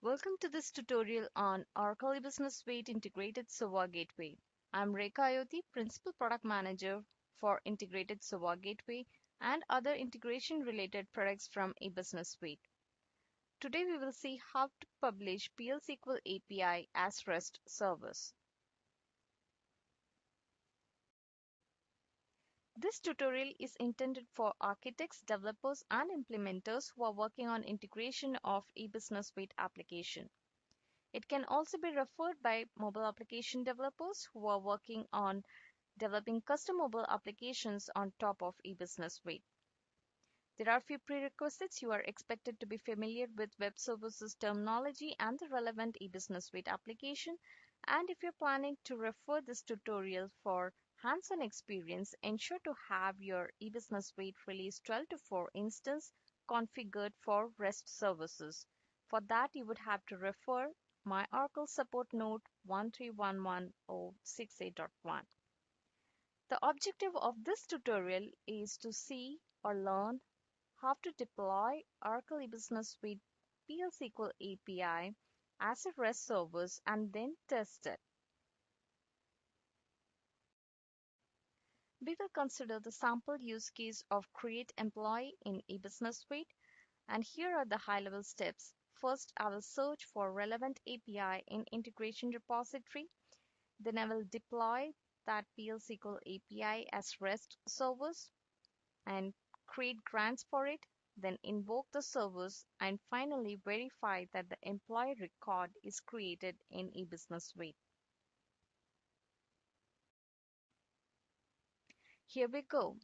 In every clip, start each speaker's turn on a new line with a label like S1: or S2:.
S1: Welcome to this tutorial on Oracle Business Suite Integrated SOA Gateway. I'm Rekha Ayodhi, Principal Product Manager for Integrated SOA Gateway and other integration-related products from eBusiness Suite. Today we will see how to publish PL SQL API as REST service. This tutorial is intended for architects, developers, and implementers who are working on integration of eBusiness Suite application. It can also be referred by mobile application developers who are working on developing custom mobile applications on top of eBusiness Suite. There are a few prerequisites. You are expected to be familiar with web services terminology and the relevant eBusiness Suite application. And if you're planning to refer this tutorial for hands-on experience, ensure to have your eBusiness Suite Release 12.4 instance configured for REST services. For that, you would have to refer my Oracle support note 1311068.1. The objective of this tutorial is to see or learn how to deploy Oracle eBusiness Suite PL SQL API as a REST service and then test it. We will consider the sample use case of create employee in eBusiness Suite, and here are the high-level steps. First, I will search for relevant API in integration repository. Then I will deploy that PL SQL API as REST service and create grants for it, then invoke the service, and finally verify that the employee record is created in eBusiness Suite. Here we go.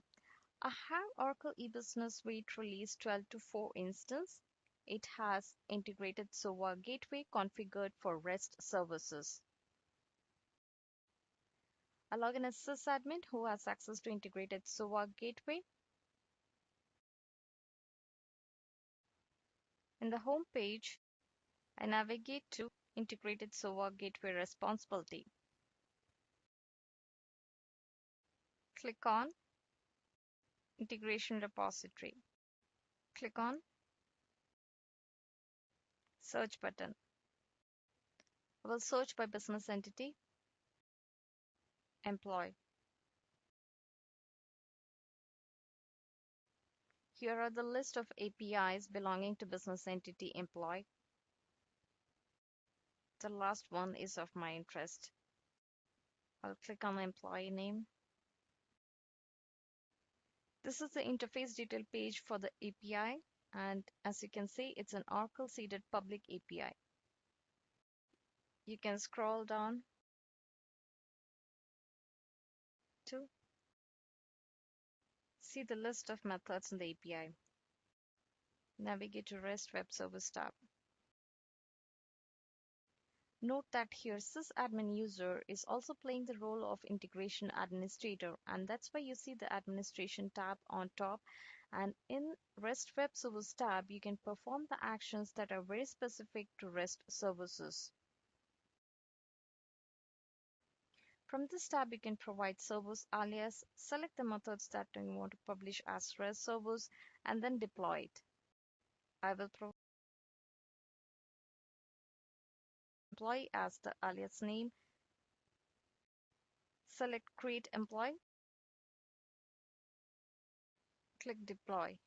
S1: I have Oracle eBusiness Suite Release 12.4 instance. It has integrated SOA gateway configured for REST services. I log in as sysadmin who has access to integrated SOA gateway. In the home page, I navigate to Integrated SOA Gateway Responsibility. Click on Integration Repository. Click on Search button. I will search by business entity, employee. Here are the list of APIs belonging to business entity employee. The last one is of my interest. I'll click on the employee name. This is the interface detail page for the API, and as you can see, it's an Oracle seeded public API. You can scroll down to see the list of methods in the API. Navigate to REST Web Service tab. Note that here sysadmin user is also playing the role of integration administrator, and that's why you see the administration tab on top. And in REST Web Service tab, you can perform the actions that are very specific to REST services. From this tab, you can provide service alias, select the methods that you want to publish as REST service, and then deploy it. I will provide employee as the alias name. Select create employee. Click deploy.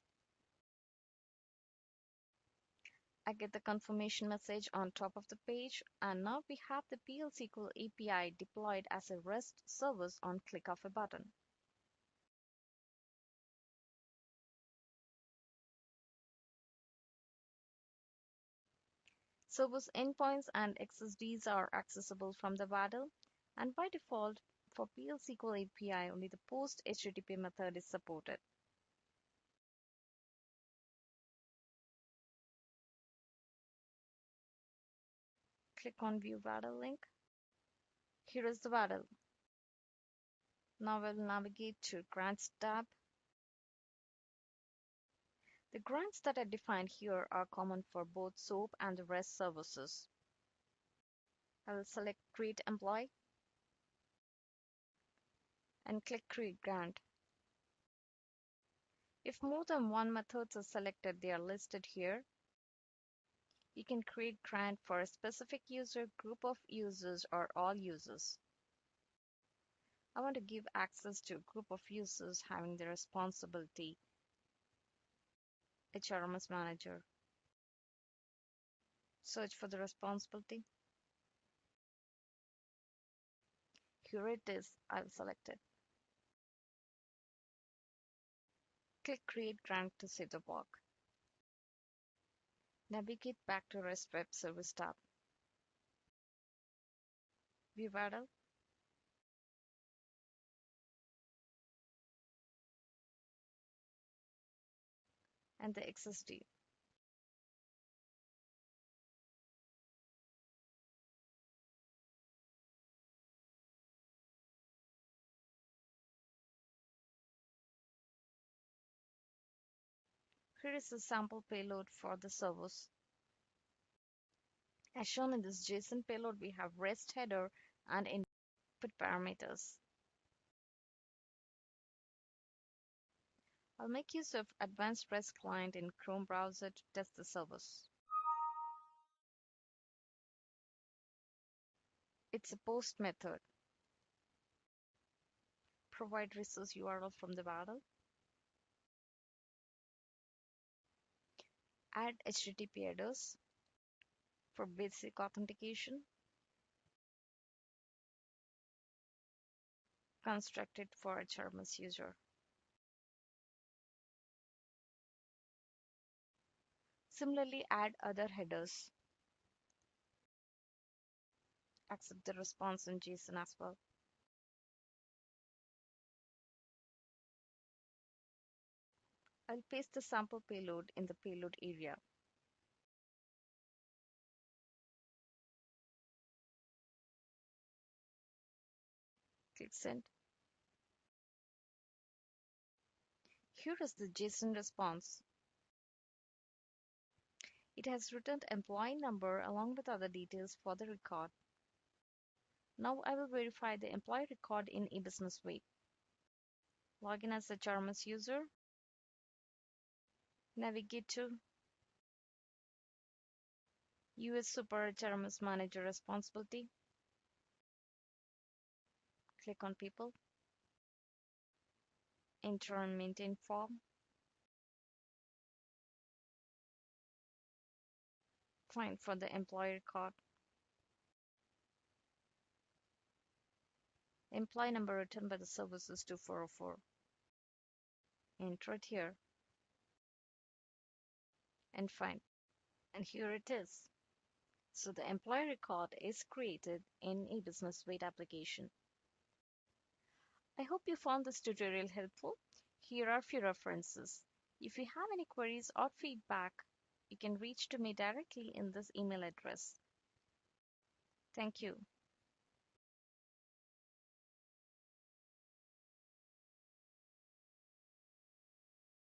S1: I get the confirmation message on top of the page, and now we have the PL SQL API deployed as a REST service on click of a button. Service endpoints and XSDs are accessible from the WADL, and by default, for PL SQL API, only the post HTTP method is supported. Click on View WADL link. Here is the WADL. Now we'll navigate to Grants tab. The grants that are defined here are common for both SOAP and the REST services. I will select Create Employee and click Create Grant. If more than one methods are selected, they are listed here. You can create grant for a specific user, group of users, or all users. I want to give access to a group of users having the responsibility, HRMS manager. Search for the responsibility. Here it is. I'll select it. Click Create Grant to save the work. Navigate back to REST Web Service tab. View URL. And the XSD. Here is the sample payload for the servers. As shown in this JSON payload, we have REST header and input parameters. I'll make use of advanced REST client in Chrome browser to test the service. It's a post method. Provide resource URL from the URL. Add HTTP headers for basic authentication. Construct it for HRMS user. Similarly, add other headers. Accept the response in JSON as well. I'll paste the sample payload in the payload area. Click Send. Here is the JSON response. It has returned employee number along with other details for the record. Now I will verify the employee record in eBusiness Suite. Log in as a HRMS user. Navigate to US Super HRMS Manager Responsibility. Click on People. Enter and maintain form. Find for the employee record. Employee number returned by the service is 2404. Enter it here. And find. And here it is. So the employee record is created in a Business Suite application. I hope you found this tutorial helpful. Here are a few references. If you have any queries or feedback, you can reach to me directly in this email address. Thank you.